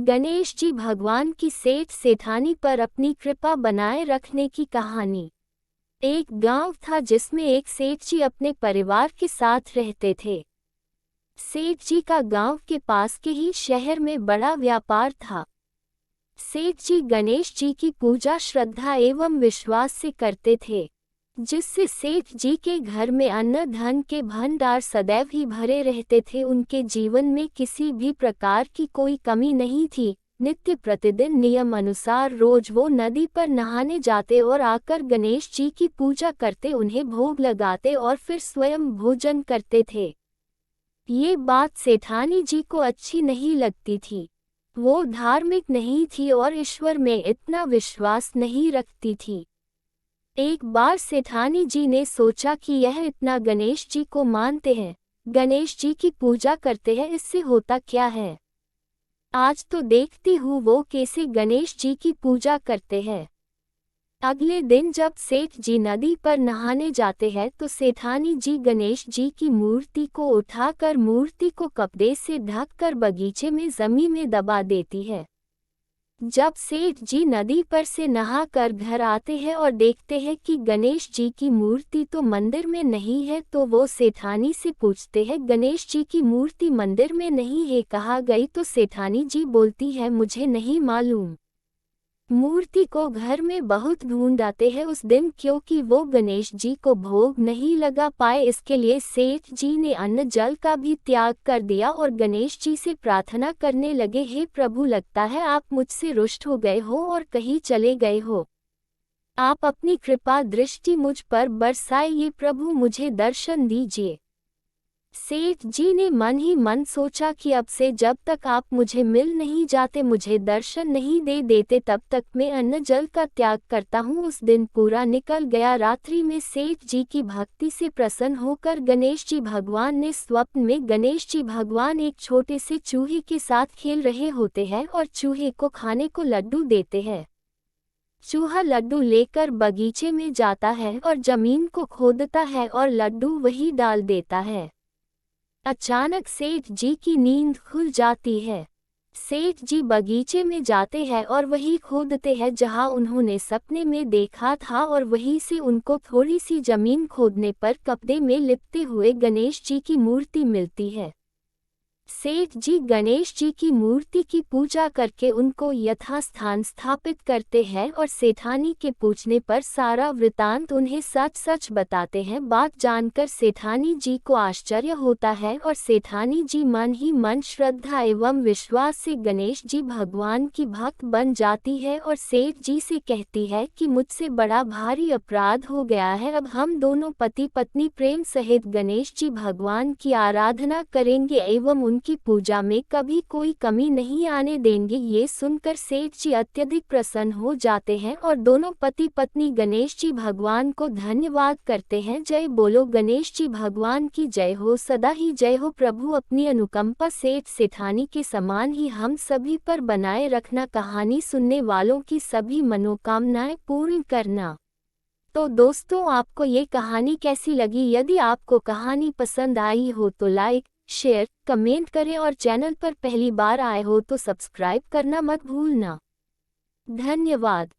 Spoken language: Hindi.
गणेश जी भगवान की सेठ सेठानी पर अपनी कृपा बनाए रखने की कहानी। एक गांव था जिसमें एक सेठ जी अपने परिवार के साथ रहते थे। सेठ जी का गांव के पास के ही शहर में बड़ा व्यापार था। सेठ जी गणेश जी की पूजा श्रद्धा एवं विश्वास से करते थे, जिससे सेठ जी के घर में अन्न धन के भंडार सदैव ही भरे रहते थे। उनके जीवन में किसी भी प्रकार की कोई कमी नहीं थी। नित्य प्रतिदिन नियम अनुसार रोज वो नदी पर नहाने जाते और आकर गणेश जी की पूजा करते, उन्हें भोग लगाते और फिर स्वयं भोजन करते थे। ये बात सेठानी जी को अच्छी नहीं लगती थी। वो धार्मिक नहीं थी और ईश्वर में इतना विश्वास नहीं रखती थी। एक बार सेठानी जी ने सोचा कि यह इतना गणेश जी को मानते हैं, गणेश जी की पूजा करते हैं, इससे होता क्या है। आज तो देखती हूँ वो कैसे गणेश जी की पूजा करते हैं। अगले दिन जब सेठ जी नदी पर नहाने जाते हैं तो सेठानी जी गणेश जी की मूर्ति को उठाकर मूर्ति को कपड़े से ढककर बगीचे में जमीन में दबा देती है। जब सेठ जी नदी पर से नहाकर घर आते हैं और देखते हैं कि गणेश जी की मूर्ति तो मंदिर में नहीं है, तो वो सेठानी से पूछते हैं, गणेश जी की मूर्ति मंदिर में नहीं है, कहाँ गई। तो सेठानी जी बोलती है, मुझे नहीं मालूम। मूर्ति को घर में बहुत ढूंढाते हैं उस दिन, क्योंकि वो गणेश जी को भोग नहीं लगा पाए। इसके लिए सेठ जी ने अन्न जल का भी त्याग कर दिया और गणेश जी से प्रार्थना करने लगे, हे प्रभु, लगता है आप मुझसे रुष्ट हो गए हो और कहीं चले गए हो। आप अपनी कृपा दृष्टि मुझ पर बरसाइए प्रभु, मुझे दर्शन दीजिए। सेठ जी ने मन ही मन सोचा कि अब से जब तक आप मुझे मिल नहीं जाते, मुझे दर्शन नहीं दे देते, तब तक मैं अन्न जल का त्याग करता हूँ। उस दिन पूरा निकल गया। रात्रि में सेठ जी की भक्ति से प्रसन्न होकर गणेश जी भगवान ने स्वप्न में गणेश जी भगवान एक छोटे से चूहे के साथ खेल रहे होते हैं और चूहे को खाने को लड्डू देते हैं। चूहा लड्डू लेकर बगीचे में जाता है और जमीन को खोदता है और लड्डू वही डाल देता है। अचानक सेठ जी की नींद खुल जाती है। सेठ जी बगीचे में जाते हैं और वही खोदते हैं जहां उन्होंने सपने में देखा था, और वहीं से उनको थोड़ी सी जमीन खोदने पर कपड़े में लिपटे हुए गणेश जी की मूर्ति मिलती है। सेठ जी गणेश जी की मूर्ति की पूजा करके उनको यथास्थान स्थापित करते हैं और सेठानी के पूछने पर सारा वृतांत उन्हें सच सच बताते हैं। बात जानकर सेठानी जी को आश्चर्य होता है और सेठानी जी मन ही मन श्रद्धा एवं विश्वास से गणेश जी भगवान की भक्त बन जाती है और सेठ जी से कहती है कि मुझसे बड़ा भारी अपराध हो गया है, अब हम दोनों पति पत्नी प्रेम सहित गणेश जी भगवान की आराधना करेंगे एवं उनकी पूजा में कभी कोई कमी नहीं आने देंगे। ये सुनकर सेठ जी अत्यधिक प्रसन्न हो जाते हैं और दोनों पति पत्नी गणेश जी भगवान को धन्यवाद करते हैं। जय बोलो गणेश जी भगवान की जय हो, सदा ही जय हो। प्रभु अपनी अनुकंपा सेठ सेठानी के समान ही हम सभी पर बनाए रखना, कहानी सुनने वालों की सभी मनोकामनाएं पूर्ण करना। तो दोस्तों, आपको ये कहानी कैसी लगी? यदि आपको कहानी पसंद आई हो तो लाइक, शेयर, कमेंट करें और चैनल पर पहली बार आए हो तो सब्सक्राइब करना मत भूलना। धन्यवाद।